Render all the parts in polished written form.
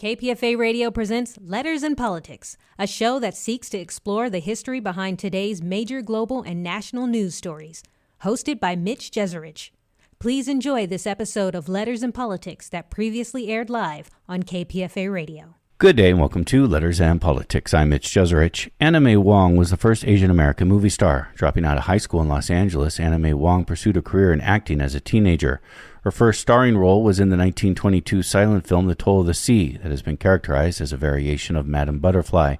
KPFA Radio presents Letters and Politics, a show that seeks to explore the history behind today's major global and national news stories. Hosted by Mitch Jeserich. Please enjoy this episode of Letters and Politics that previously aired live on KPFA Radio. Good day and welcome to Letters and Politics. I'm Mitch Jeserich. Anna May Wong was the first Asian American movie star. Dropping out of high school in Los Angeles, Anna May Wong pursued a career in acting as a teenager. Her first starring role was in the 1922 silent film The Toll of the Sea, that has been characterized as a variation of Madame Butterfly.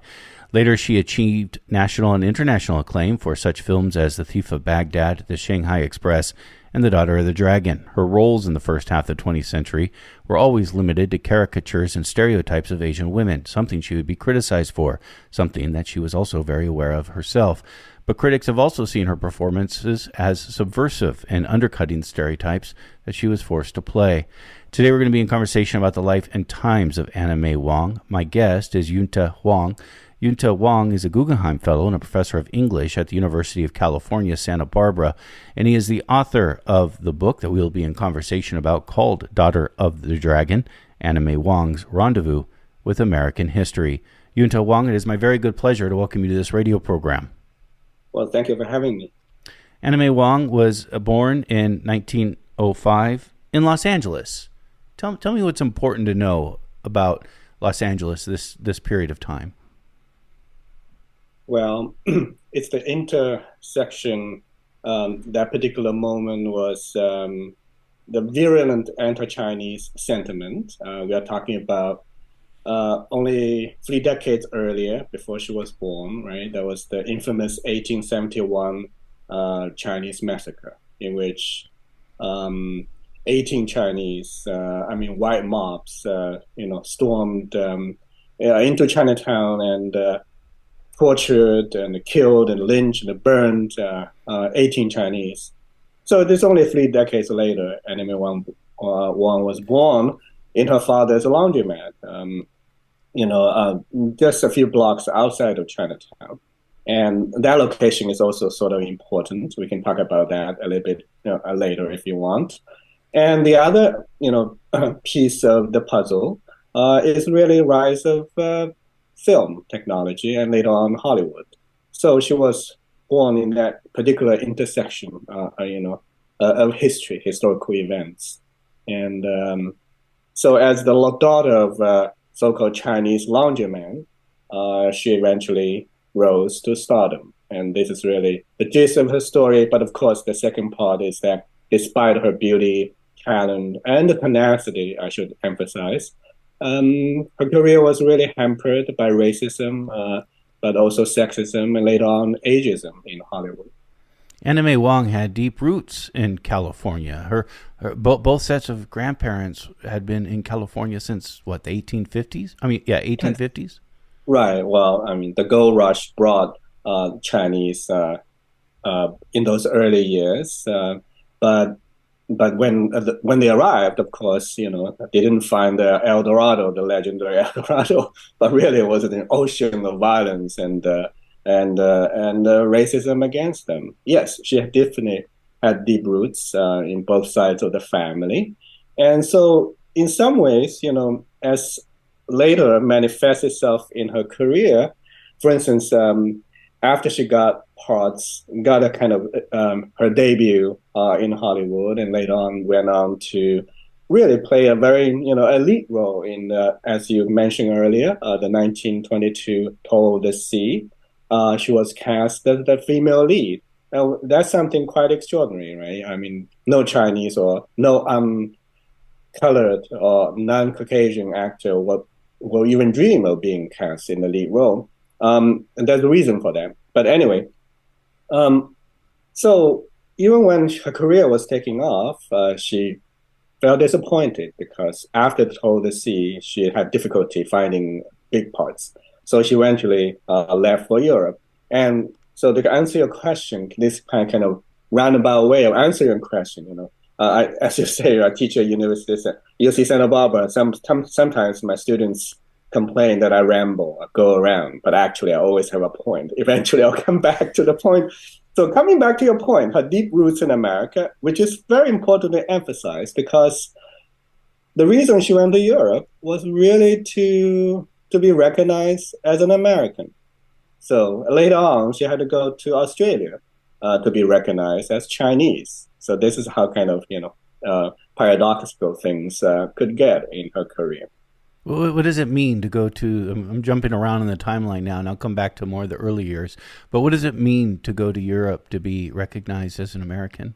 Later, she achieved national and international acclaim for such films as The Thief of Baghdad, The Shanghai Express, and The Daughter of the Dragon. Her roles in the first half of the 20th century were always limited to caricatures and stereotypes of Asian women, something she would be criticized for, something that she was also very aware of herself. But critics have also seen her performances as subversive and undercutting stereotypes that she was forced to play. Today we're going to be in conversation about the life and times of Anna May Wong. My guest is Yunte Huang. Yunte Wong is a Guggenheim Fellow and a professor of English at the University of California, Santa Barbara, and he is the author of the book that we'll be in conversation about called Daughter of the Dragon, Anna May Wong's Rendezvous with American History. Yunte Wong, it is my very good pleasure to welcome you to this radio program. Well, thank you for having me. Anna May Wong was born in 1905 in Los Angeles. Tell me what's important to know about Los Angeles this period of time. Well, it's the intersection. That particular moment was the virulent anti-Chinese sentiment. We are talking about only 3 decades earlier, before she was born, right? There was the infamous 1871 Chinese massacre, in which 18 Chinese, white mobs, stormed into Chinatown and tortured and killed and lynched and burned 18 Chinese. So this only 3 decades later, Anna May Wong was born in her father's laundromat, just a few blocks outside of Chinatown. And that location is also sort of important. We can talk about that a little bit later if you want. And the other, piece of the puzzle is really rise of film technology and later on Hollywood. So she was born in that particular intersection, of historical events. And so as the daughter of a so-called Chinese laundryman, she eventually rose to stardom. And this is really the gist of her story. But of course, the second part is that despite her beauty, talent, and the tenacity, I should emphasize, her career was really hampered by racism, but also sexism, and later on ageism in Hollywood. Anna May Wong had deep roots in California. Her both sets of grandparents had been in California since, the 1850s? 1850s? Right. Well, the gold rush brought Chinese in those early years. But when they arrived, of course, they didn't find the El Dorado, the legendary El Dorado, but really it was an ocean of violence and racism against them. Yes, she definitely had deep roots in both sides of the family. And so in some ways, as later manifests itself in her career, for instance, after she got a kind of her debut in Hollywood, and later on went on to really play a very elite role in, as you mentioned earlier, the 1922 Toll of the Sea. She was cast as the female lead. Now, that's something quite extraordinary, right? No Chinese or no colored or non-Caucasian actor will even dream of being cast in the lead role. And there's a reason for that. But anyway, so even when her career was taking off, she felt disappointed because after the Toll of the Sea, she had difficulty finding big parts. So she eventually left for Europe. And so to answer your question, this kind of roundabout way of answering your question, as you say, I teach at university, UC Santa Barbara. Sometimes my students complain that I ramble, I go around, but actually I always have a point. Eventually I'll come back to the point. So coming back to your point, her deep roots in America, which is very important to emphasize because the reason she went to Europe was really to be recognized as an American. So later on, she had to go to Australia to be recognized as Chinese. So this is how kind of paradoxical things could get in her career. What does it mean to go to? I'm jumping around in the timeline now, and I'll come back to more of the early years. But what does it mean to go to Europe to be recognized as an American?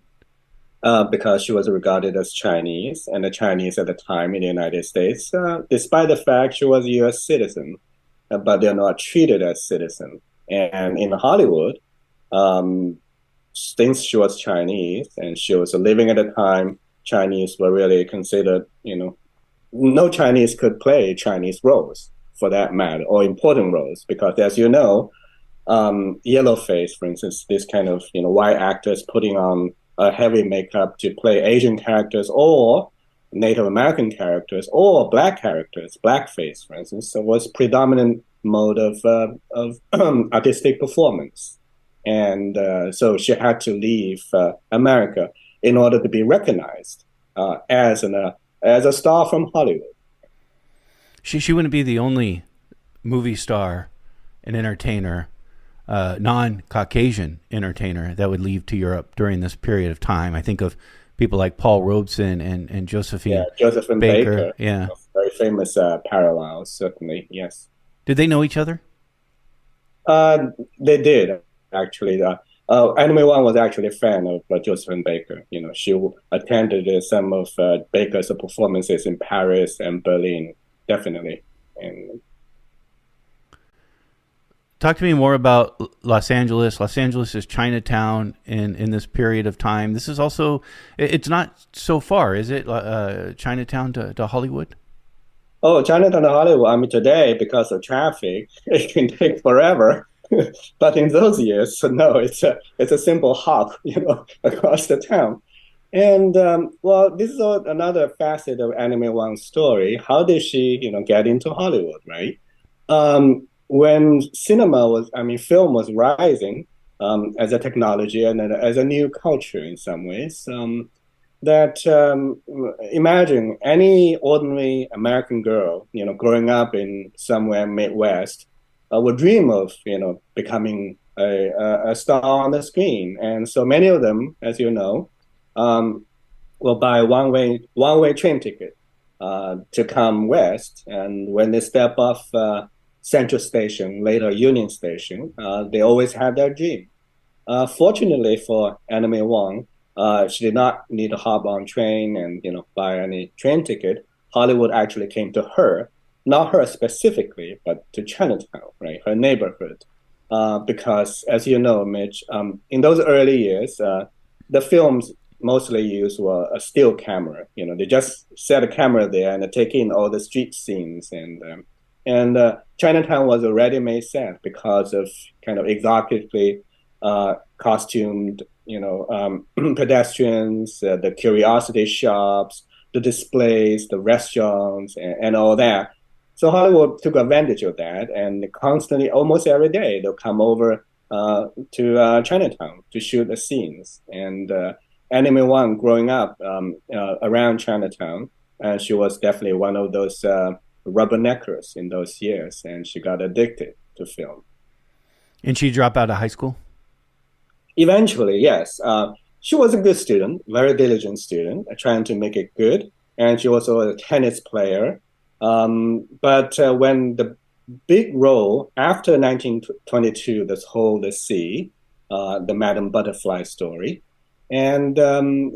Because she was regarded as Chinese, and the Chinese at the time in the United States, despite the fact she was a U.S. citizen, but they're not treated as citizens. And in Hollywood, since she was Chinese and she was living at the time, Chinese were really considered, no Chinese could play Chinese roles for that matter, or important roles, because as you know, yellowface, for instance, this kind of white actors putting on a heavy makeup to play Asian characters or Native American characters or black characters, blackface, for instance, so was predominant mode of artistic performance, and so she had to leave America in order to be recognized as a star from Hollywood. She wouldn't be the only movie star and entertainer, non-Caucasian entertainer that would leave to Europe during this period of time. I think of people like Paul Robeson and Josephine Baker. Yeah, very famous parallels, certainly. Yes. Did they know each other? They did actually. Anime Wong was actually a fan of Josephine Baker. She attended some of Baker's performances in Paris and Berlin, definitely. And talk to me more about Los Angeles. Los Angeles is Chinatown in this period of time. This is also, it's not so far, is it? Chinatown to Hollywood? Oh, Chinatown to Hollywood. I mean, today, because of traffic, it can take forever. But in those years, no, it's a simple hop, across the town. And well, this is another facet of Anime Wong's story. How did she, get into Hollywood, right? When film was rising as a technology and as a new culture in some ways. Imagine any ordinary American girl, growing up in somewhere Midwest, would dream of, becoming a star on the screen. And so many of them, as you know, will buy one-way train ticket to come west. And when they step off Central Station, later Union Station, they always have their dream. Fortunately for Anime Wong, she did not need to hop on train and buy any train ticket. Hollywood actually came to her, not her specifically, but to Chinatown, right, her neighborhood, because as you know, Mitch, in those early years, the films mostly used were a still camera. They just set a camera there and take in all the street scenes, and Chinatown was a ready-made set because of kind of exotically costumed, pedestrians, the curiosity shops, the displays, the restaurants, and all that. So Hollywood took advantage of that, and constantly, almost every day, they'll come over to Chinatown to shoot the scenes. And Anime Wong, growing up around Chinatown, and she was definitely one of those rubberneckers in those years, and she got addicted to film. And she dropped out of high school? Eventually, yes. She was a good student, very diligent student, trying to make it good. And she was also a tennis player. But when the big role after 1922, the Sea, the Madame Butterfly story, and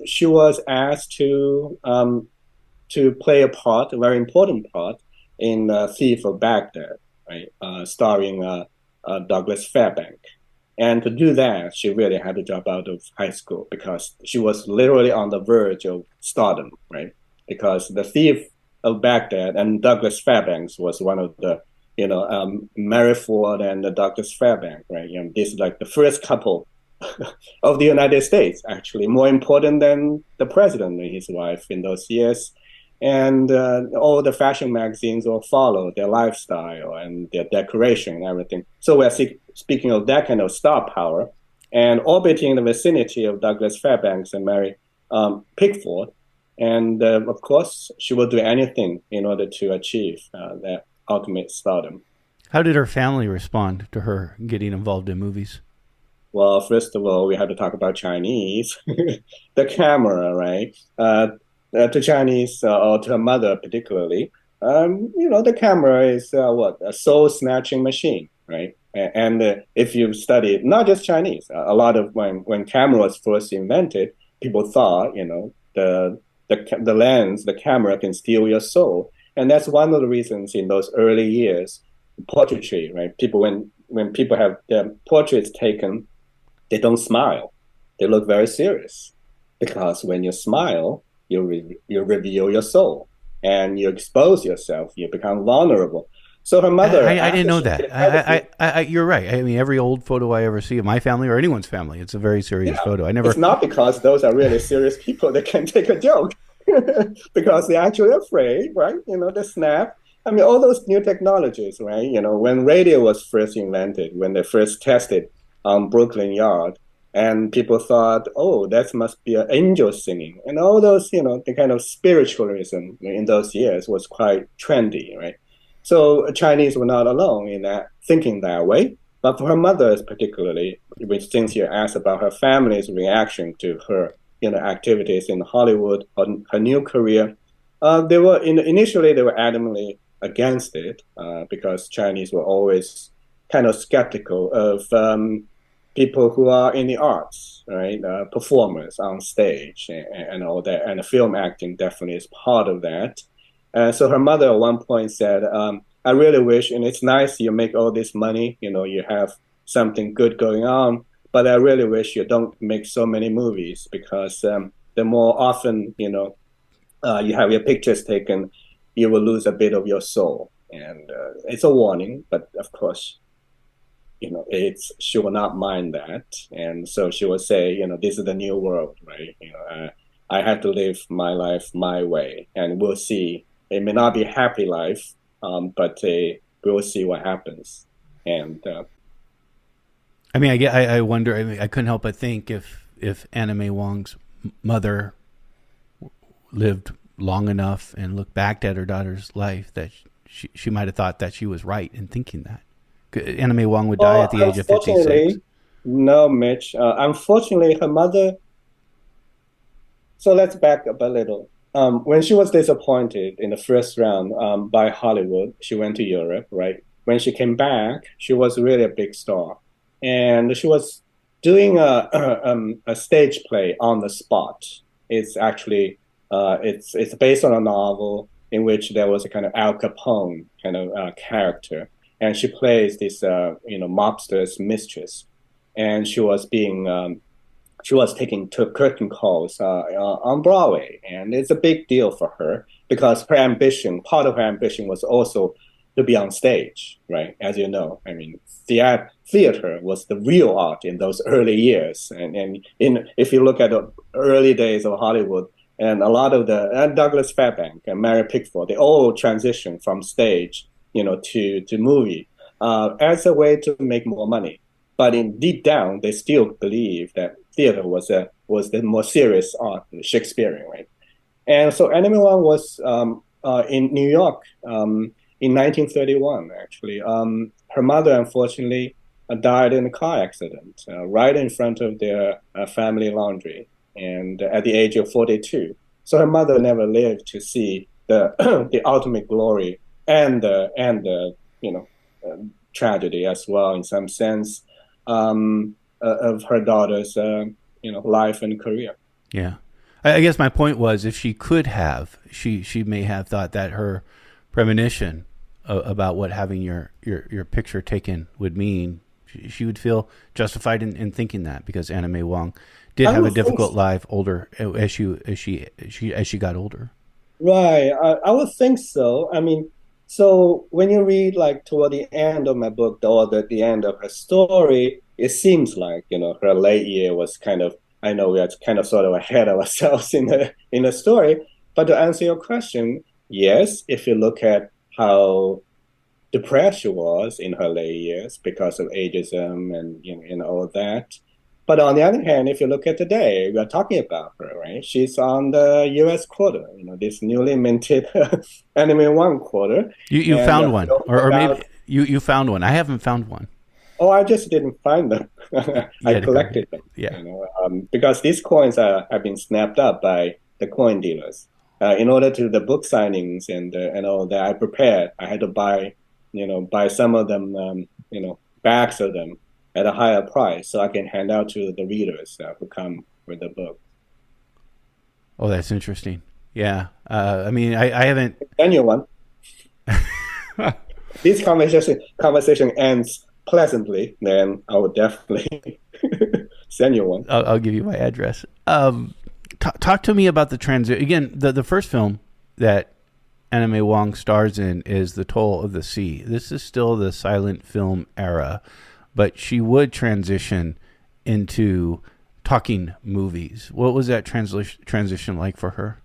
she was asked to play a part, a very important part, in Thief of Baghdad, right, starring Douglas Fairbanks. And to do that, she really had to drop out of high school because she was literally on the verge of stardom, right? Because the Thief of Baghdad and Douglas Fairbanks was one of the, Mary Ford and the Douglas Fairbanks, right? This is like the first couple of the United States, actually, more important than the president and his wife in those years. And all the fashion magazines will follow their lifestyle and their decoration and everything. So we're speaking of that kind of star power. And orbiting in the vicinity of Douglas Fairbanks and Mary Pickford, And of course, she will do anything in order to achieve that ultimate stardom. How did her family respond to her getting involved in movies? Well, first of all, we have to talk about Chinese. The camera, right? To Chinese, or to her mother particularly, the camera is a soul-snatching machine, right? And if you study not just Chinese, a lot of when camera was first invented, people thought, the lens, the camera can steal your soul, and that's one of the reasons in those early years, portraiture, right? People when people have their portraits taken, they don't smile. They look very serious because when you smile, you reveal your soul and you expose yourself. You become vulnerable. So her mother, I didn't know that. You're right. I mean, every old photo I ever see of my family or anyone's family, it's a very serious photo. It's not because those are really serious people that can take a joke, because they're actually afraid, right? The snap. I mean, all those new technologies, right? When radio was first invented, when they first tested on Brooklyn Yard, and people thought, oh, that must be an angel singing. And all those, the kind of spiritualism in those years was quite trendy, right? So Chinese were not alone in that, thinking that way. But for her mother particularly, which since you asked about her family's reaction to her, activities in Hollywood, her new career, initially they were adamantly against it, because Chinese were always kind of skeptical of people who are in the arts, right? Performers on stage and all that. And the film acting definitely is part of that. So her mother at one point said, I really wish, and it's nice you make all this money, you have something good going on, but I really wish you don't make so many movies, because the more often, you have your pictures taken, you will lose a bit of your soul. And it's a warning, but of course, she will not mind that. And so she will say, this is the new world, right? I have to live my life my way, and we'll see. It may not be a happy life, but we'll see what happens. And I mean, I wonder. I mean, I couldn't help but think if Anna May Wong's mother lived long enough and looked back at her daughter's life, that she might have thought that she was right in thinking that. Anna May Wong would die at the age of 56. No, Mitch. Unfortunately, her mother. So let's back up a little. When she was disappointed in the first round by Hollywood, she went to Europe, right? When she came back, she was really a big star. And she was doing a stage play on the spot. It's actually, it's based on a novel in which there was a kind of Al Capone kind of character. And she plays this, mobster's mistress. And she was taking curtain calls on Broadway, and it's a big deal for her because part of her ambition was also to be on stage, right? As you know, I mean, theater was the real art in those early years, and if you look at the early days of Hollywood, and a lot of Douglas Fairbanks and Mary Pickford, they all transitioned from stage, to movie as a way to make more money. But deep down, they still believe that theater was the more serious art, Shakespearean, right? And so Anna May Wong was in New York in 1931, actually. Her mother, unfortunately, died in a car accident right in front of their family laundry, and at the age of 42. So her mother never lived to see the the ultimate glory and the tragedy as well, in some sense, of her daughter's life and career. Yeah, I guess my point was, if she could have, she may have thought that her premonition about what having your picture taken would mean, she would feel justified in thinking that, because Anna May Wong did have a difficult life older as she got older. Right, I would think so. I mean, so when you read toward the end of my book, or the end of her story, it seems like her late year was kind of. I know we are kind of sort of ahead of ourselves in the story, but to answer your question, yes, if you look at how depressed she was in her late years because of ageism and all of that, But on the other hand, if you look at today, we are talking about her, right? She's on the U.S. quota, this newly minted Anime One quota. You And found one, or maybe about, you found one. I haven't found one. oh, I just didn't find them. You I had to go. collected them, Yeah. because these coins have been snapped up by the coin dealers. In order to the book signings and all that, I prepared. I had to buy some of them, bags of them at a higher price so I can hand out to the readers who come with the book. Oh, that's interesting. Yeah. I mean, I haven't. Send you one. This conversation ends pleasantly, then I would definitely send you one. I'll give you my address. Talk to me about the transition. Again, the first film that Anime Wong stars in is The Toll of the Sea. This is still the silent film era, but she would transition into talking movies. What was that transition like for her?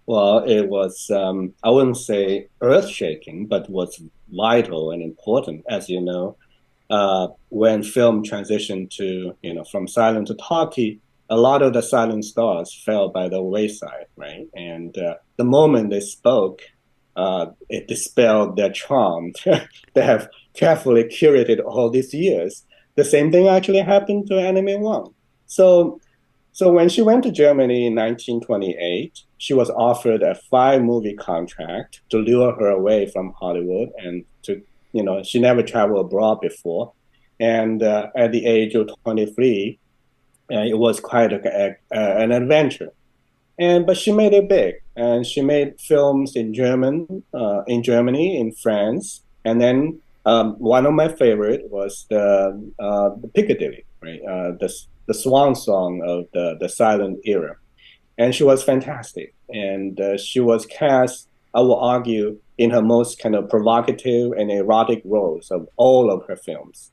Well, it was, I wouldn't say earth-shaking, but was vital and important. As you know, when film transitioned to, from silent to talkie, a lot of the silent stars fell by the wayside, right? And the moment they spoke, it dispelled their charm they have carefully curated all these years. The same thing actually happened to Anime Wong. So when she went to Germany in 1928, she was offered a 5-movie contract to lure her away from Hollywood and to, she never traveled abroad before. And at the age of 23, it was quite an adventure. But she made it big, and she made films in Germany, in France, and then one of my favorite was the Piccadilly, right? The swan song of the silent era, and she was fantastic. And she was cast, I will argue, in her most kind of provocative and erotic roles of all of her films.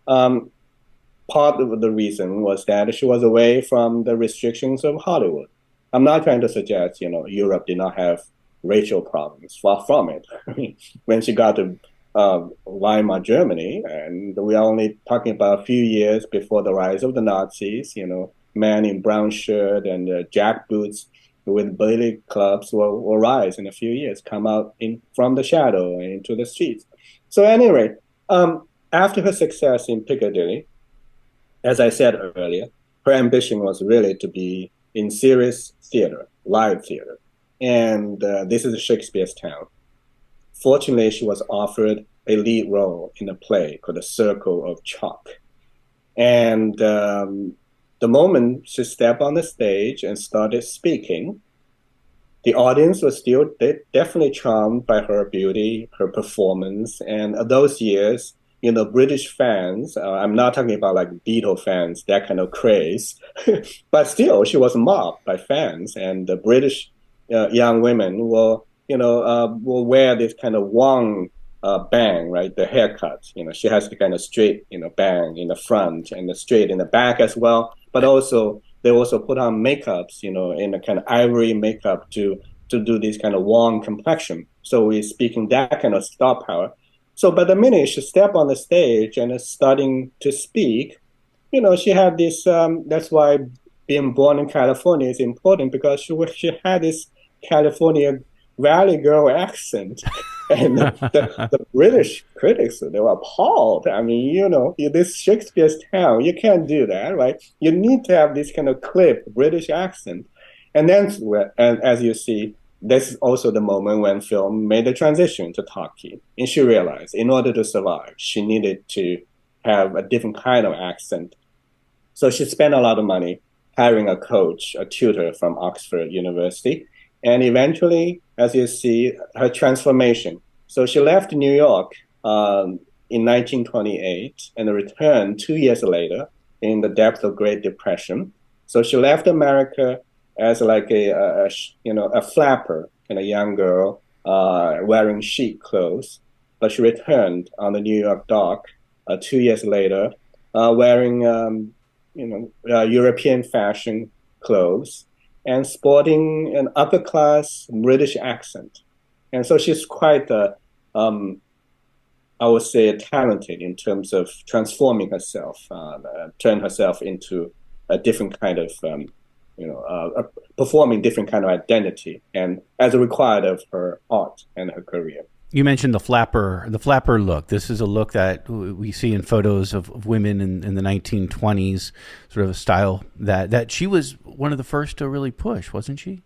Part of the reason was that she was away from the restrictions of Hollywood. I'm not trying to suggest, Europe did not have racial problems. Far from it. I mean, when she got to Weimar, Germany, and we are only talking about a few years before the rise of the Nazis, man in brown shirt and jack boots with billy clubs will rise in a few years, come out from the shadow and into the streets. So anyway, after her success in Piccadilly, as I said earlier, her ambition was really to be in serious theater, live theater. And this is Shakespeare's town. Fortunately, she was offered a lead role in a play called The Circle of Chalk. And the moment she stepped on the stage and started speaking, the audience was still definitely charmed by her beauty, her performance. And those years, British fans, I'm not talking about like Beatle fans, that kind of craze, but still she was mobbed by fans, and the British young women will wear this kind of Wong bang, right? The haircut, she has the kind of straight, bang in the front and the straight in the back as well. But also, they also put on makeups, in a kind of ivory makeup to do this kind of Wong complexion. So we're speaking that kind of star power. So, but the minute she stepped on the stage and is starting to speak, she had this. That's why being born in California is important, because she had this California Valley girl accent, and the British critics, they were appalled. I mean, this Shakespeare's town, you can't do that, right? You need to have this kind of clipped British accent, and then, and as you see, this is also the moment when film made the transition to talkie. And she realized in order to survive, she needed to have a different kind of accent. So she spent a lot of money hiring a coach, a tutor from Oxford University. And eventually, as you see, her transformation. So she left New York in 1928 and returned 2 years later in the depth of Great Depression. So she left America as like a flapper and a young girl wearing chic clothes. But she returned on the New York dock 2 years later wearing, European fashion clothes and sporting an upper-class British accent. And so she's quite I would say, talented in terms of transforming herself, turn herself into a different kind of, performing different kind of identity, and as a required of her art and her career. You mentioned the flapper look. This is a look that we see in photos of women in the 1920s, sort of a style that she was one of the first to really push, wasn't she?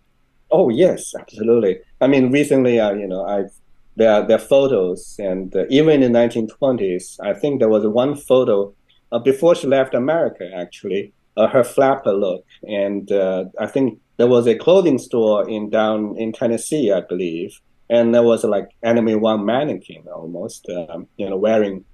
Oh yes, absolutely. I mean, recently, there are photos, and even in the 1920s, I think there was one photo before she left America, actually, her flapper look, and I think there was a clothing store down in Tennessee, I believe, and there was like Anime One mannequin almost, wearing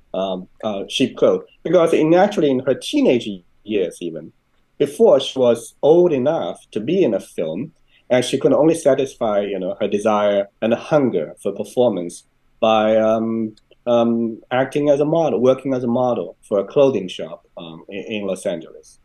cheap clothes, because in her teenage years, even before she was old enough to be in a film, and she could only satisfy, her desire and hunger for performance by acting as a model, working as a model for a clothing shop in Los Angeles.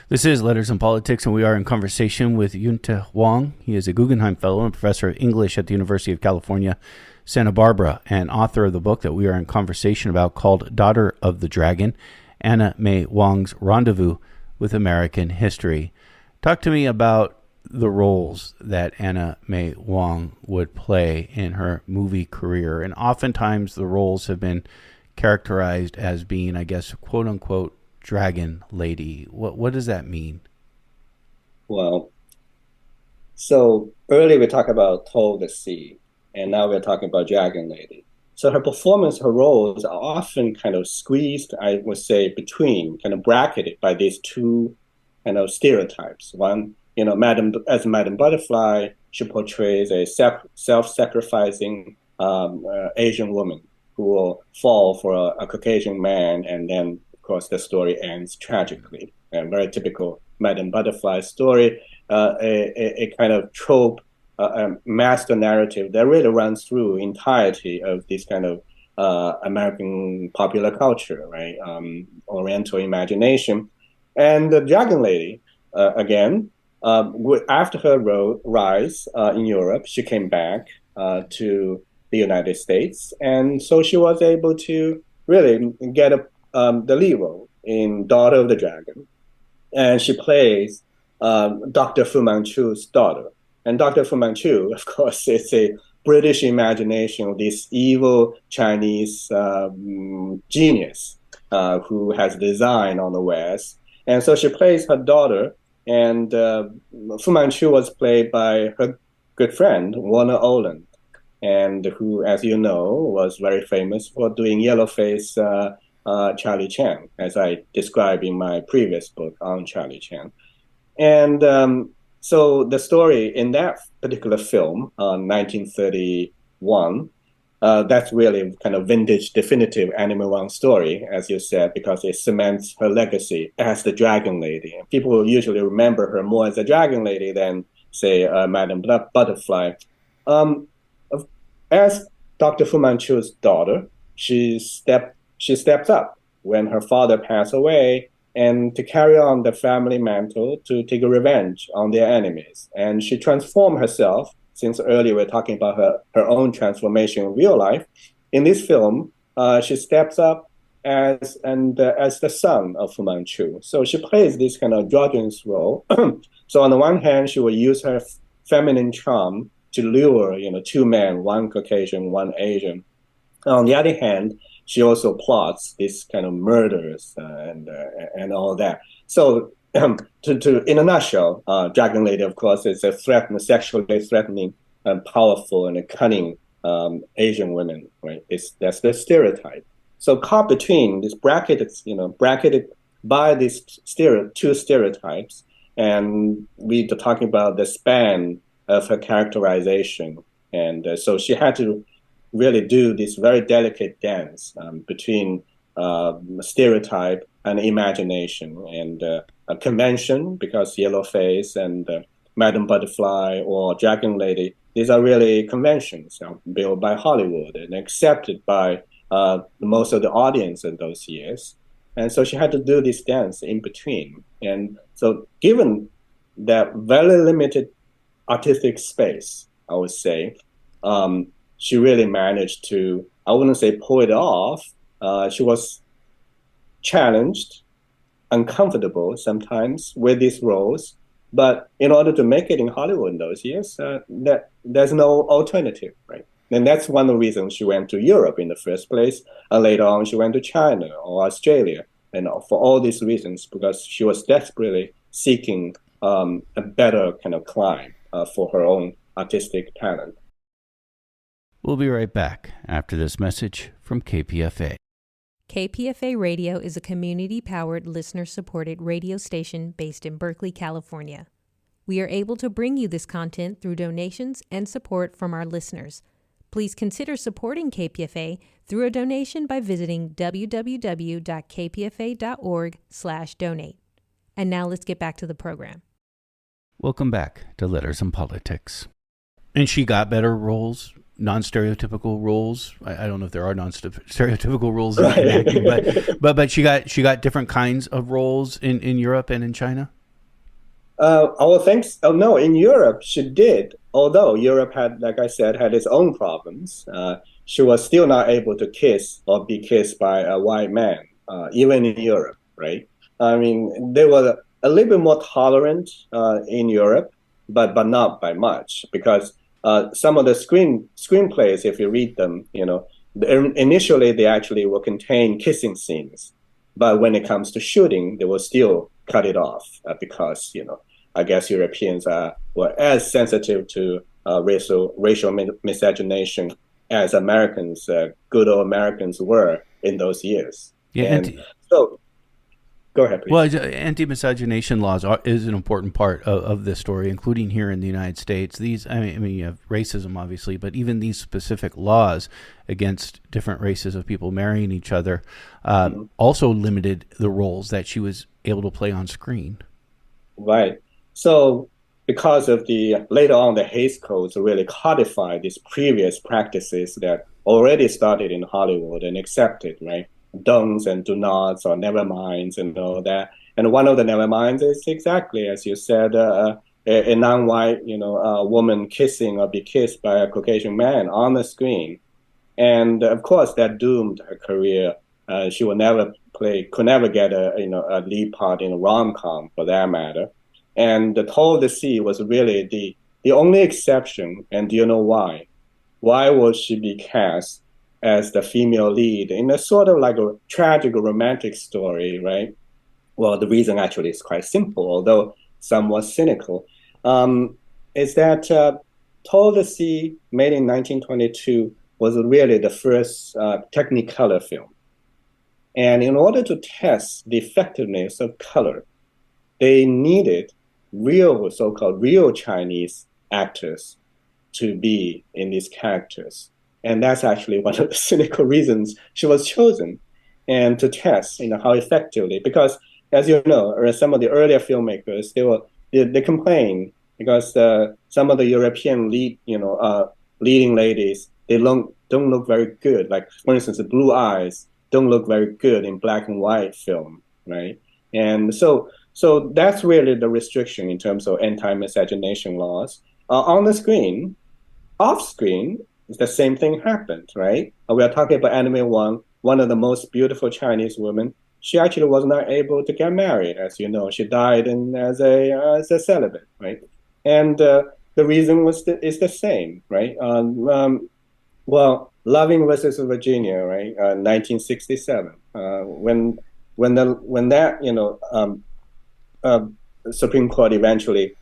This is Letters and Politics, and we are in conversation with Yunte Huang. He is a Guggenheim Fellow and Professor of English at the University of California, Santa Barbara, and author of the book that we are in conversation about called Daughter of the Dragon, Anna May Wong's Rendezvous with American History. Talk to me about the roles that Anna May Wong would play in her movie career. And oftentimes the roles have been characterized as being, I guess, quote unquote, dragon lady. What does that mean? Well, so earlier we talked about Toll the Sea, and now we're talking about Dragon Lady. So her performance, her roles are often kind of squeezed, I would say, between, kind of bracketed by these two kind of stereotypes. One, Madame Butterfly, she portrays a self-sacrificing Asian woman who will fall for a Caucasian man, and then, of course, the story ends tragically. A very typical Madame Butterfly story, a kind of trope, a master narrative that really runs through entirety of this kind of American popular culture, right? Oriental imagination. And the Dragon Lady, again, after her rise in Europe, she came back to the United States, and so she was able to really get the lead role in Daughter of the Dragon, and she plays Dr. Fu Manchu's daughter. And Dr. Fu Manchu, of course, is a British imagination of this evil Chinese genius who has design on the West. And so she plays her daughter, and Fu Manchu was played by her good friend, Warner Oland, and who, as you know, was very famous for doing yellow-face Charlie Chan, as I described in my previous book on Charlie Chan. And so the story in that particular film, 1931, that's really kind of vintage, definitive Anime Wong story, as you said, because it cements her legacy as the Dragon Lady. And people will usually remember her more as a Dragon Lady than, say, Madame Butterfly. As Dr. Fu Manchu's daughter, she steps up when her father passed away, and to carry on the family mantle, to take a revenge on their enemies. And she transformed herself. Since earlier we're talking about her own transformation in real life, in this film, she steps up as the son of Fu Manchu. So she plays this kind of androgynous role. So on the one hand, she will use her feminine charm to lure, two men, one Caucasian, one Asian. On the other hand, she also plots this kind of murders and all that. So in a nutshell, Dragon Lady, of course, is a sexually threatening and powerful and cunning Asian woman, right? That's the stereotype. So caught between this bracketed by these two stereotypes, and we're talking about the span of her characterization. And so she had to really do this very delicate dance between stereotype and imagination, and a convention, because Yellow Face and Madame Butterfly or Dragon Lady, these are really conventions built by Hollywood and accepted by most of the audience in those years. And so she had to do this dance in between. And so given that very limited artistic space, I would say, she really managed to I wouldn't say pull it off. She was challenged, uncomfortable sometimes with these roles. But in order to make it in Hollywood in those years, there's no alternative, right? And that's one of the reasons she went to Europe in the first place. And later on, she went to China or Australia, for all these reasons, because she was desperately seeking a better kind of climb for her own artistic talent. We'll be right back after this message from KPFA. KPFA Radio is a community-powered, listener-supported radio station based in Berkeley, California. We are able to bring you this content through donations and support from our listeners. Please consider supporting KPFA through a donation by visiting www.kpfa.org/donate. And now let's get back to the program. Welcome back to Letters and Politics. And she got better roles, non-stereotypical roles. I don't know if there are non-stereotypical roles in acting, but she got different kinds of roles in Europe and in China. No, in Europe she did. Although Europe had, like I said, had its own problems, she was still not able to kiss or be kissed by a white man, even in Europe, right? I mean, they were a little bit more tolerant in Europe, but not by much, because some of the screenplays, if you read them, initially they actually will contain kissing scenes, but when it comes to shooting, they will still cut it off because I guess Europeans were as sensitive to racial miscegenation as Americans, good old Americans, were in those years. Yeah, so go ahead, please. Well, anti-miscegenation laws is an important part of this story, including here in the United States. These, I mean, you have racism, obviously, but even these specific laws against different races of people marrying each other also limited the roles that she was able to play on screen. Right. So because of later on, the Hays Codes really codified these previous practices that already started in Hollywood and accepted, right? Don'ts and do nots or never minds and all that. And one of the never minds is exactly, as you said, a non-white, woman kissing or be kissed by a Caucasian man on the screen. And of course, that doomed her career. She could never get a lead part in a rom-com, for that matter. And The Toll of the Sea was really the only exception. And do you know why? Why would she be cast as the female lead in a sort of like a tragic romantic story, right? Well, the reason actually is quite simple, although somewhat cynical, is that Toll of the Sea, made in 1922, was really the first Technicolor film. And in order to test the effectiveness of color, they needed so-called real Chinese actors to be in these characters. And that's actually one of the cynical reasons she was chosen, and to test, how effectively. Because, as you know, some of the earlier filmmakers, they complain because some of the European leading ladies, they don't look very good. Like, for instance, the blue eyes don't look very good in black and white film, right? And so that's really the restriction in terms of anti-miscegenation laws. On the screen, off screen, the same thing happened, right? We are talking about Anime Wong, one of the most beautiful Chinese women. She actually was not able to get married, as you know. She died as a celibate, right? And the reason is the same, right? Loving versus Virginia, right? 1967, when that Supreme Court eventually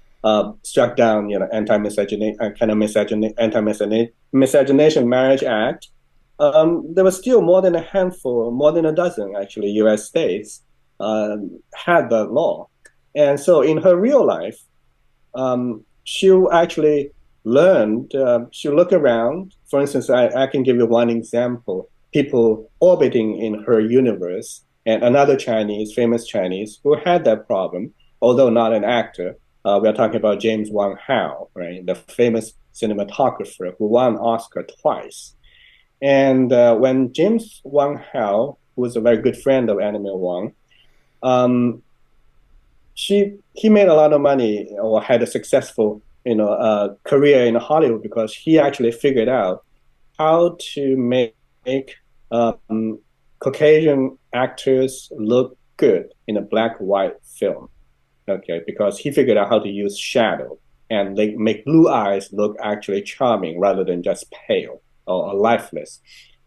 struck down, anti-miscegenation Marriage Act. There was still more than a dozen, actually, U.S. states had that law. And so in her real life, she actually learned, she looked around. For instance, I can give you one example, people orbiting in her universe, and another famous Chinese, who had that problem, although not an actor. We are talking about James Wong, right? The famous cinematographer who won Oscar twice. And when James Wong, who was a very good friend of Anime Wong, he made a lot of money, or had a successful career in Hollywood, because he actually figured out how to make um, Caucasian actors look good in a black-white film. Okay, because he figured out how to use shadow and they make blue eyes look actually charming rather than just pale or lifeless.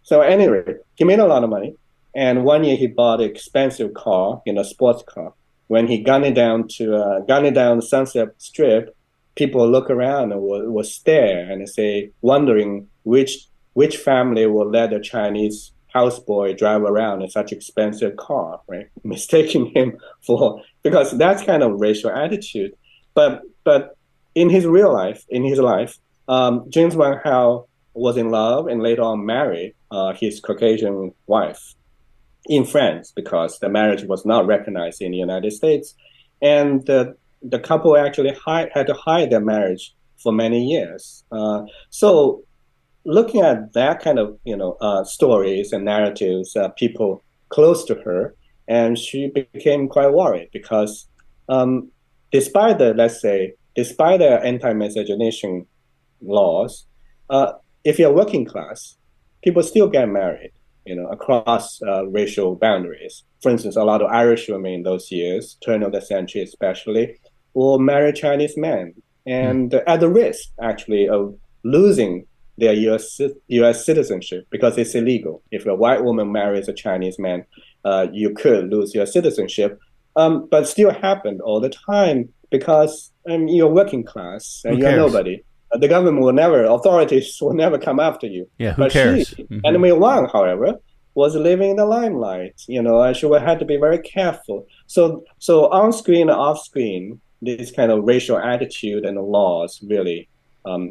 So anyway, he made a lot of money. And one year he bought an expensive car, sports car. When he gunned it down the Sunset Strip, people look around and will stare and say, wondering which family will let a Chinese houseboy drive around in such expensive car, right? Mistaking him because that's kind of racial attitude. But in his life, James Wang Hao was in love and later on married his Caucasian wife in France because the marriage was not recognized in the United States. And the couple actually had to hide their marriage for many years. So looking at that kind of stories and narratives, people close to her, and she became quite worried because despite the anti-miscegenation laws, if you're working class, people still get married, across racial boundaries. For instance, a lot of Irish women in those years, turn of the century especially, will marry Chinese men, and at the risk actually of losing their U.S. citizenship because it's illegal. If a white woman marries a Chinese man, you could lose your citizenship. But still happened all the time because you're working class and you're nobody. The government authorities will never come after you. Yeah, who cares? Anime Wang, however, was living in the limelight, and she had to be very careful. So on screen and off screen, this kind of racial attitude and the laws really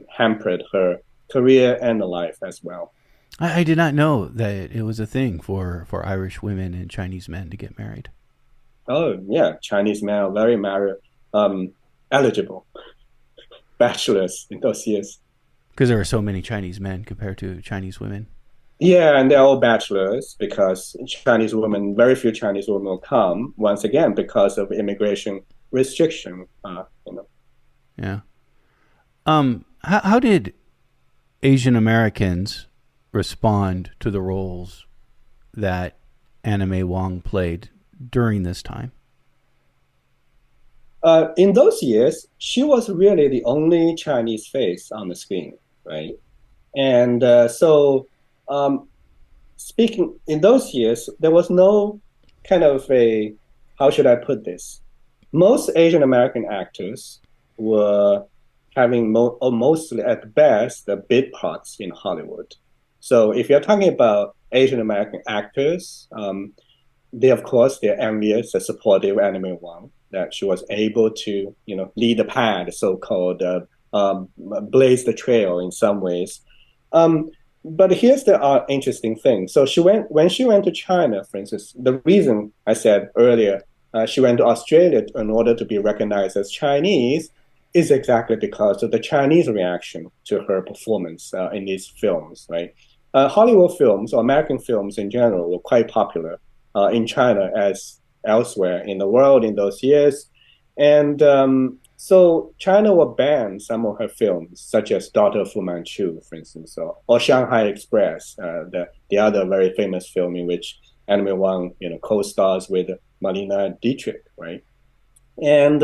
hampered her career and life as well. I did not know that it was a thing for Irish women and Chinese men to get married. Oh, yeah. Chinese men are very eligible bachelors in those years. Because there are so many Chinese men compared to Chinese women. Yeah, and they're all bachelors because very few Chinese women will come, once again, because of immigration restriction. Yeah. How did Asian Americans respond to the roles that Anna May Wong played during this time? In those years, she was really the only Chinese face on the screen, right? And speaking in those years, there was no kind of how should I put this? Most Asian American actors were having mostly at best the bit parts in Hollywood. So if you're talking about Asian American actors, they're envious, the supportive Anna May Wong, that she was able to, lead the path, so-called blaze the trail in some ways. But here's the interesting thing. So when she went to China, for instance, the reason I said earlier, she went to Australia in order to be recognized as Chinese is exactly because of the Chinese reaction to her performance in these films, right? Hollywood films, or American films in general, were quite popular in China as elsewhere in the world in those years. And so China will ban some of her films, such as Daughter of Fu Manchu, for instance, or Shanghai Express, the other very famous film in which Anna May Wong, co-stars with Marlene Dietrich, right? And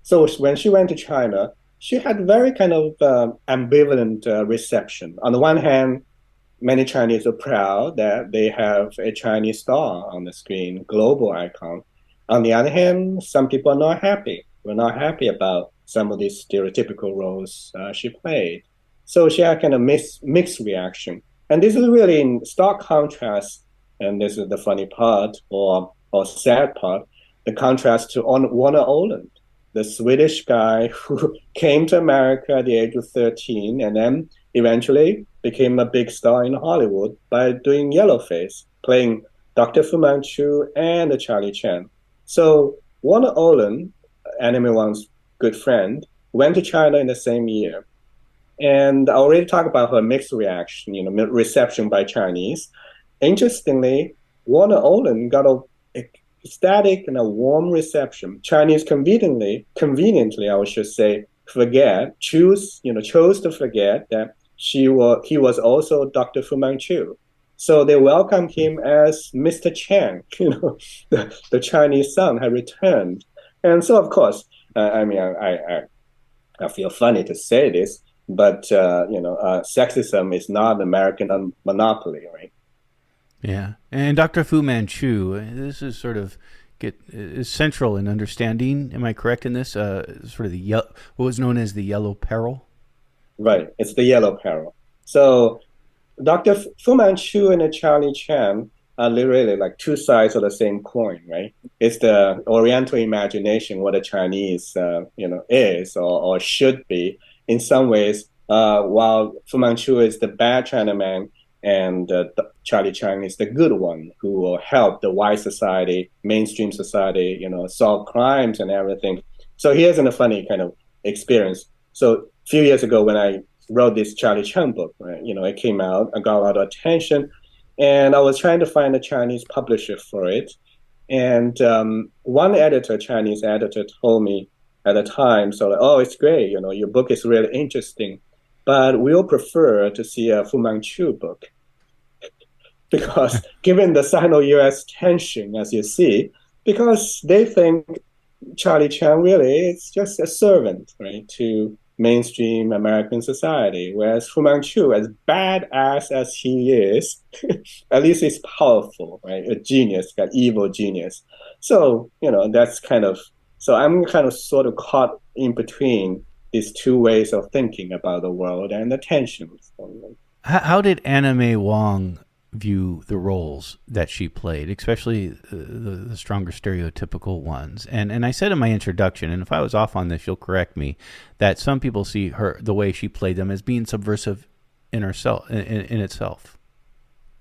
so when she went to China, she had very kind of ambivalent reception. On the one hand, many Chinese are proud that they have a Chinese star on the screen, global icon. On the other hand, some people are not happy. We're not happy about some of these stereotypical roles she played. So she had kind of mixed reaction. And this is really in stark contrast, and this is the funny part or sad part, the contrast to Warner Oland, the Swedish guy who came to America at the age of 13 and then eventually became a big star in Hollywood by doing Yellowface, playing Dr. Fu Manchu and Charlie Chan. So Warner Oland, Anna May Wong's good friend, went to China in the same year. And I already talked about her mixed reaction, reception by Chinese. Interestingly, Warner Oland got a ecstatic and a warm reception. Chinese conveniently, I should say, chose to forget that he was also Dr. Fu Manchu. So they welcomed him as Mr. Chang. The Chinese son had returned. And so, of course, I feel funny to say this, but sexism is not American monopoly, right? Yeah, and Dr. Fu Manchu, this is sort of is central in understanding. Am I correct in this? Sort of what was known as the Yellow Peril. Right, it's the Yellow Peril. So Dr. Fu Manchu and Charlie Chan are literally like two sides of the same coin, right? It's the Oriental imagination, what a Chinese, is or should be. In some ways, while Fu Manchu is the bad Chinaman, and Charlie Chan is the good one who will help the white society, mainstream society, solve crimes and everything. So here's a funny kind of experience. So a few years ago when I wrote this Charlie Chan book, right, it came out, I got a lot of attention, and I was trying to find a Chinese publisher for it. And one Chinese editor told me at the time, oh, it's great, your book is really interesting, but we'll prefer to see a Fu Manchu book. Because given the Sino-US tension, as you see, because they think Charlie Chan really is just a servant, right, to mainstream American society, whereas Fu Manchu, as badass as he is, at least he's powerful, right, a genius, an evil genius. So, that's so I'm kind of sort of caught in between these two ways of thinking about the world and the tensions. How did Anna May Wong view the roles that she played, especially the stronger stereotypical ones? And I said in my introduction, and if I was off on this, you'll correct me, that some people see her, the way she played them, as being subversive in herself, in itself.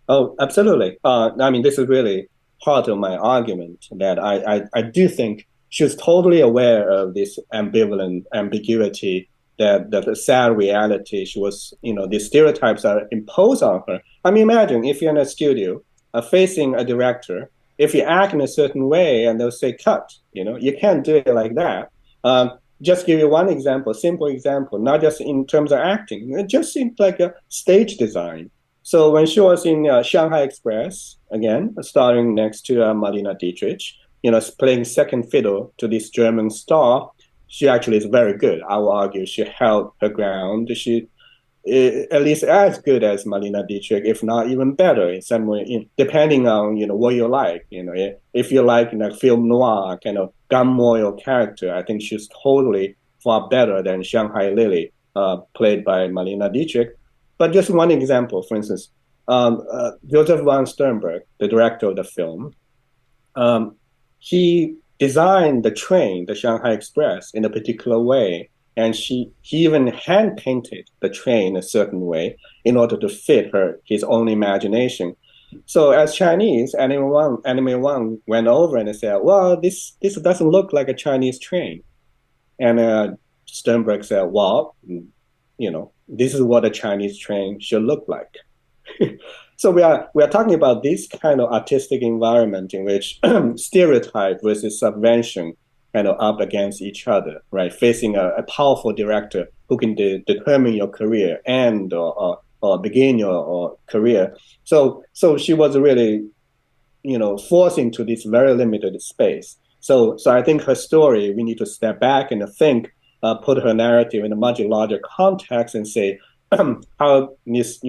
Oh, absolutely. This is really part of my argument that I do think she was totally aware of this ambivalent ambiguity, that the sad reality she was, these stereotypes are imposed on her. Imagine if you're in a studio facing a director, if you act in a certain way and they'll say cut, you can't do it like that. Just give you one example, simple example, not just in terms of acting, it just seems like a stage design. So when she was in Shanghai Express, again, starring next to Marlene Dietrich, playing second fiddle to this German star, she actually is very good. I will argue she held her ground. She at least as good as Marlene Dietrich, if not even better in some way, depending on what you like. If you like film noir kind of gun-moil character, I think she's totally far better than Shanghai Lily, played by Marlene Dietrich. But just one example, for instance, Joseph von Sternberg, the director of the film, he designed the train, the Shanghai Express, in a particular way. And he even hand-painted the train a certain way in order to fit his own imagination. So as Chinese, Anime Wong went over and said, well, this doesn't look like a Chinese train. And Sternberg said, well, this is what a Chinese train should look like. So we are talking about this kind of artistic environment in which stereotype versus subvention kind of up against each other, right? Facing a powerful director who can determine your career and or begin your career. So she was really, forced into this very limited space. So I think her story, we need to step back and think, put her narrative in a much larger context and say how this,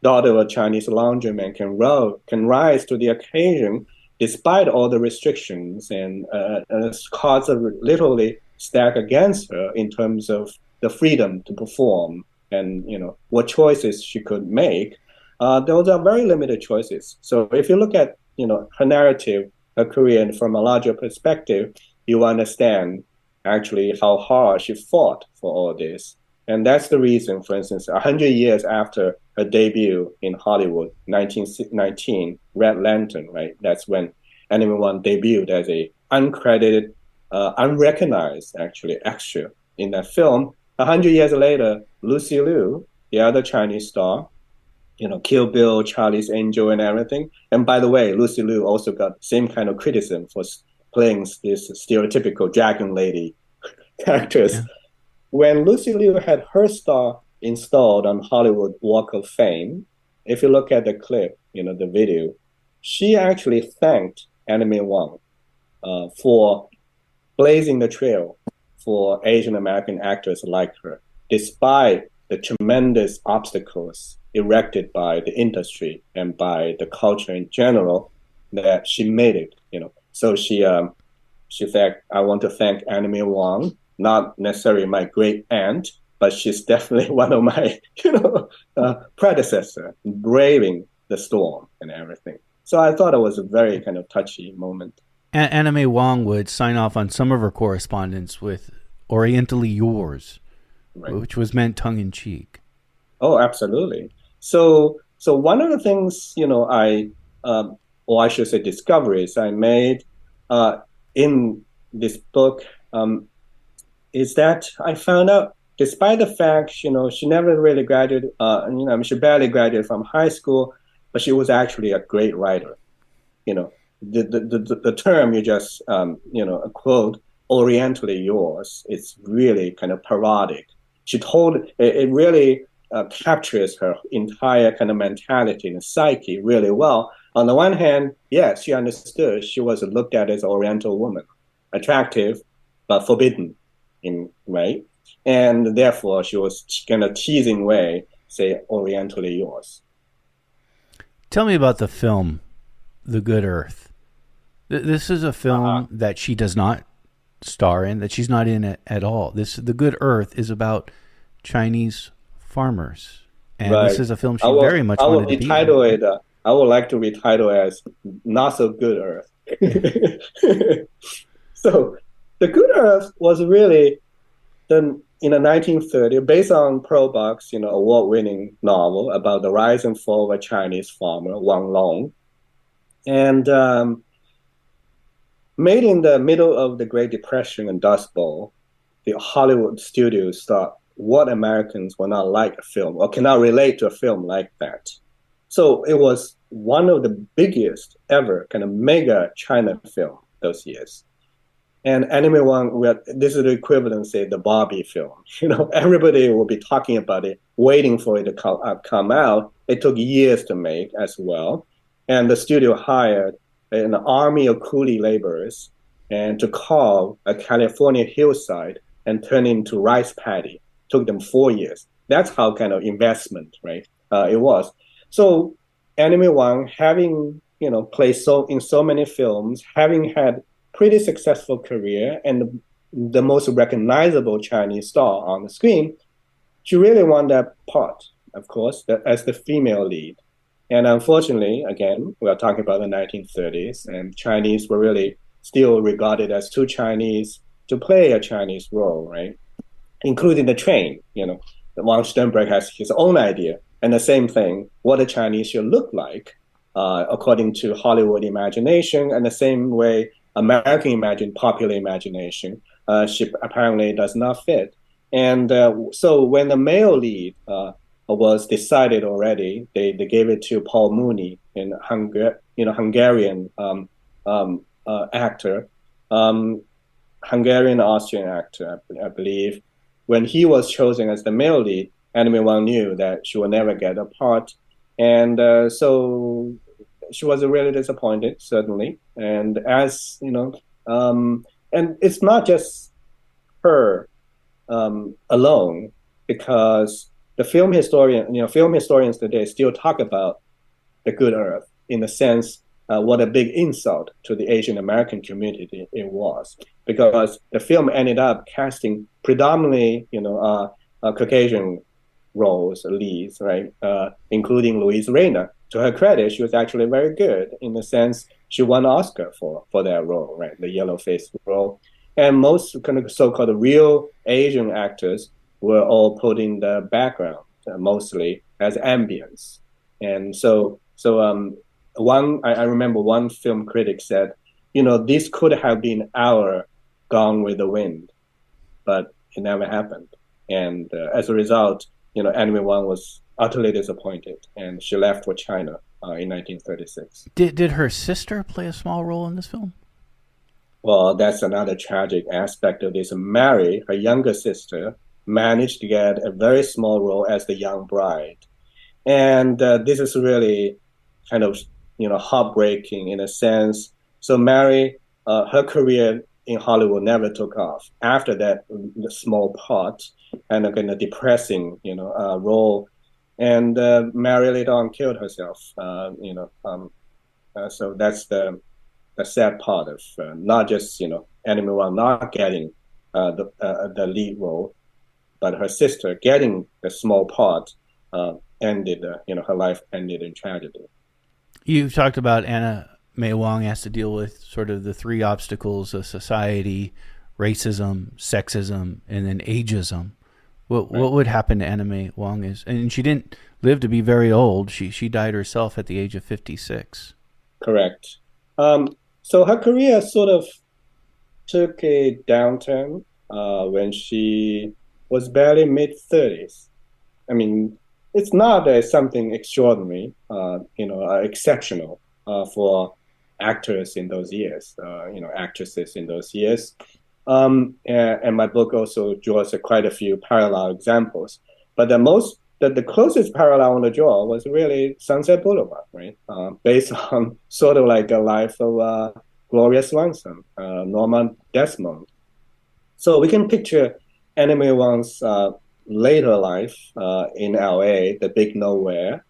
daughter of a Chinese laundryman can rise to the occasion despite all the restrictions and cards are literally stacked against her in terms of the freedom to perform and what choices she could make. Those are very limited choices. So if you look at her narrative, her career, and from a larger perspective, you understand actually how hard she fought for all this. And that's the reason, for instance, 100 years after her debut in Hollywood, 1919, Red Lantern, right? That's when Anime Wong debuted as a uncredited, unrecognized, actually, extra in that film. 100 years later, Lucy Liu, the other Chinese star, Kill Bill, Charlie's Angel, and everything. And by the way, Lucy Liu also got the same kind of criticism for playing this stereotypical dragon lady characters. Yeah. When Lucy Liu had her star installed on Hollywood Walk of Fame, if you look at the clip, the video, she actually thanked Anime Wong for blazing the trail for Asian American actors like her, despite the tremendous obstacles erected by the industry and by the culture in general, that she made it. So she said, I want to thank Anime Wong, not necessarily my great aunt, but she's definitely one of my, predecessor, braving the storm and everything. So I thought it was a very kind of touchy moment. Anime Wong would sign off on some of her correspondence with "Orientally yours," right, which was meant tongue-in-cheek. Oh, absolutely. So one of the things, or I should say discoveries I made in this book is that I found out, despite the fact, she never really graduated, she barely graduated from high school, but she was actually a great writer. The term you just, quote, "Orientally yours," it's really kind of parodic. She told, it really captures her entire kind of mentality and psyche really well. On the one hand, yes, she understood she was looked at as an Oriental woman, attractive, but forbidden, right? And therefore, she was kind of teasing way, say, "Orientally yours." Tell me about the film, The Good Earth. This is a film that she does not star in, that she's not in it at all. The Good Earth is about Chinese farmers, and right. This is a film she very much wanted to be in. I would like to retitle as "Not So Good Earth." So, The Good Earth was really in the 1930s, based on Pearl Buck's award-winning novel about the rise and fall of a Chinese farmer, Wong, and made in the middle of the Great Depression and Dust Bowl. The Hollywood studios thought, what Americans will not like a film or cannot relate to a film like that? So it was one of the biggest ever kind of mega China film those years. And Anime Wong, this is the equivalent, say, the Barbie film. Everybody will be talking about it, waiting for it to come out. It took years to make as well. And the studio hired an army of coolie laborers and to carve a California hillside and turn it into rice paddy. Took them 4 years. That's how kind of investment, right? It was. So Anime Wong, having played in so many films, having had pretty successful career and the most recognizable Chinese star on the screen, she really won that part, of course, as the female lead. And unfortunately, again, we are talking about the 1930s, and Chinese were really still regarded as too Chinese to play a Chinese role, right? Including the train. Wang Sternberg has his own idea, and the same thing, what a Chinese should look like, according to Hollywood imagination, and the same way American popular imagination, she apparently does not fit. And so when the male lead was decided already, they gave it to Paul Mooney, an Hungarian actor, Hungarian-Austrian actor, I believe. When he was chosen as the male lead, Anime Wong knew that she would never get a part. And so she was really disappointed, certainly. And as, and it's not just her alone, because the film historians today still talk about The Good Earth in the sense what a big insult to the Asian American community it was, because the film ended up casting predominantly, Caucasian roles, leads, right, including Louise Rayner. To her credit, she was actually very good in the sense she won an Oscar for that role, right, the yellow face role. And most kind of so-called real Asian actors were all put in the background, mostly as ambience. And so I remember one film critic said, this could have been our Gone with the Wind, but it never happened. And as a result, Anime Wong was utterly disappointed, and she left for China in 1936. Did her sister play a small role in this film? Well, that's another tragic aspect of this. Mary, her younger sister, managed to get a very small role as the young bride. And this is really kind of, heartbreaking in a sense. So Mary, her career in Hollywood never took off after that small part and a kind of depressing, role. And Mary later on killed herself, so that's the sad part of not just, Enemy Wong not getting the lead role, but her sister getting the small part ended, her life ended in tragedy. You've talked about Anna May Wong has to deal with sort of the three obstacles of society: racism, sexism, and then ageism. What would happen to Anna May Wong and she didn't live to be very old. She died herself at the age of 56. Correct. So her career sort of took a downturn when she was barely mid-30s. I mean, it's not something extraordinary, exceptional for actors in those years, actresses in those years. And my book also draws quite a few parallel examples. But the closest parallel I want to draw was really Sunset Boulevard, right? Based on sort of like a life of Gloria Swanson, Norma Desmond. So we can picture Anna May Wong's later life in LA, the big nowhere.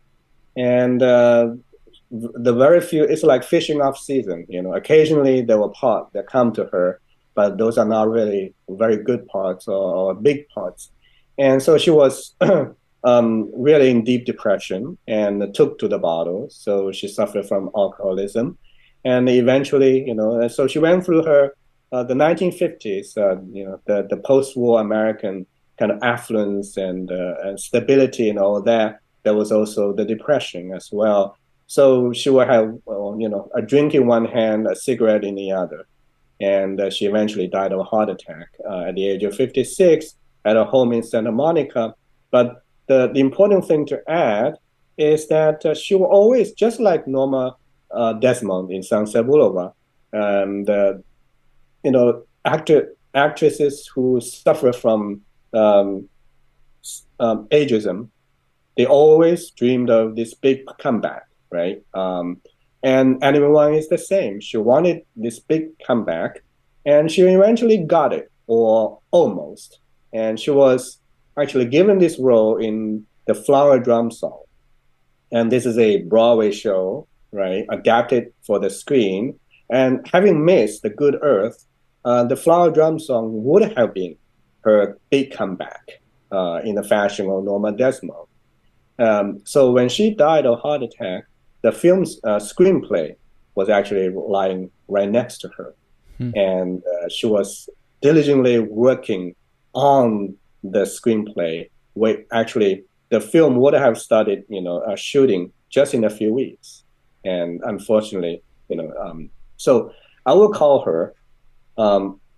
And the very few, it's like fishing off season, occasionally there were parts that come to her, but those are not really very good parts or big parts. And so she was really in deep depression and took to the bottle. So she suffered from alcoholism. And eventually, so she went through the 1950s, the post-war American kind of affluence and stability and all that. There was also the depression as well. So she would have, a drink in one hand, a cigarette in the other. And she eventually died of a heart attack at the age of 56 at a home in Santa Monica. But the important thing to add is that she was always, just like Norma Desmond in Sunset Boulevard, and actresses who suffer from ageism, they always dreamed of this big comeback, right? And Anna May Wong is the same. She wanted this big comeback, and she eventually got it, or almost. And she was actually given this role in The Flower Drum Song. And this is a Broadway show, right, adapted for the screen. And having missed The Good Earth, The Flower Drum Song would have been her big comeback in the fashion of Norma Desmond. So when she died of a heart attack, the film's screenplay was actually lying right next to her. And she was diligently working on the screenplay. Actually, the film would have started, shooting just in a few weeks. And unfortunately, so I will call her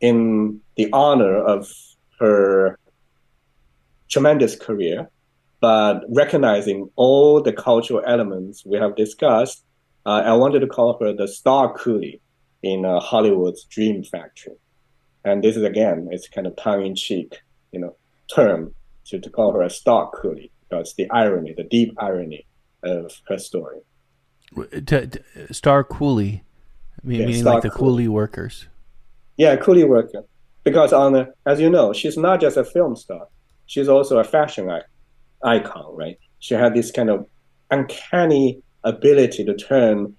in the honor of her tremendous career, but recognizing all the cultural elements we have discussed, I wanted to call her the star coolie in Hollywood's dream factory. And this is, again, it's kind of tongue-in-cheek, term to call her a star coolie, because the irony, the deep irony of her story. Star coolie, meaning like the coolie workers. Yeah, coolie worker. Because as you know, she's not just a film star. She's also a fashion icon, right? She had this kind of uncanny ability to turn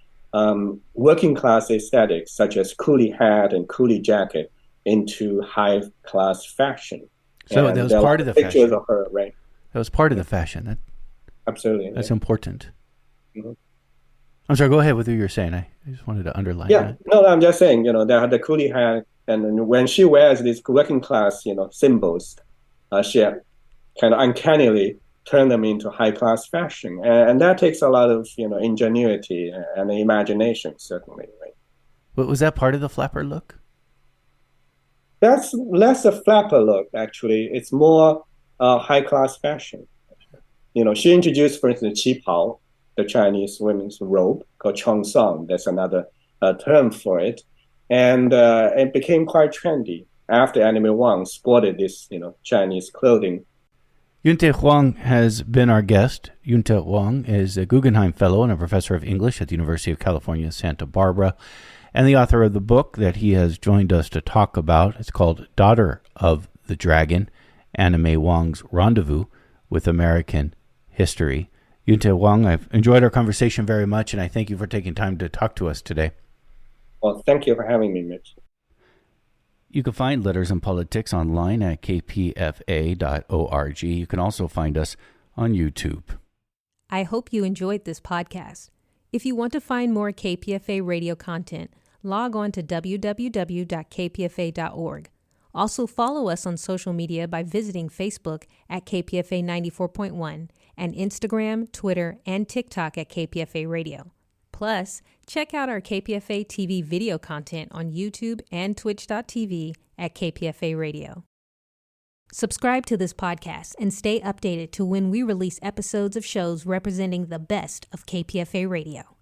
working class aesthetics, such as coolie hat and coolie jacket, into high class fashion. So that was part of the fashion. Pictures of her, right? That was part of the fashion. Absolutely. That's important. Mm-hmm. I'm sorry, go ahead with what you were saying. I just wanted to underline that. No, I'm just saying, they had the coolie hat, and when she wears these working class, symbols, she kind of uncannily turn them into high class fashion. And that takes a lot of, ingenuity and imagination, certainly, right? But was that part of the flapper look? That's less a flapper look, actually. It's more high-class fashion. She introduced, for instance, qi pao, the Chinese women's robe, called cheongsong. That's another term for it. And it became quite trendy after Anna May Wong sported this, Chinese clothing. Yunte Huang has been our guest. Yunte Huang is a Guggenheim Fellow and a professor of English at the University of California, Santa Barbara, and the author of the book that he has joined us to talk about. It's called Daughter of the Dragon, Anna May Wong's Rendezvous with American History. Yunte Huang, I've enjoyed our conversation very much, and I thank you for taking time to talk to us today. Well, thank you for having me, Mitch. You can find Letters and Politics online at kpfa.org. You can also find us on YouTube. I hope you enjoyed this podcast. If you want to find more KPFA radio content, log on to www.kpfa.org. Also follow us on social media by visiting Facebook at KPFA 94.1 and Instagram, Twitter, and TikTok at KPFA Radio. Plus, check out our KPFA TV video content on YouTube and twitch.tv at KPFA Radio. Subscribe to this podcast and stay updated to when we release episodes of shows representing the best of KPFA Radio.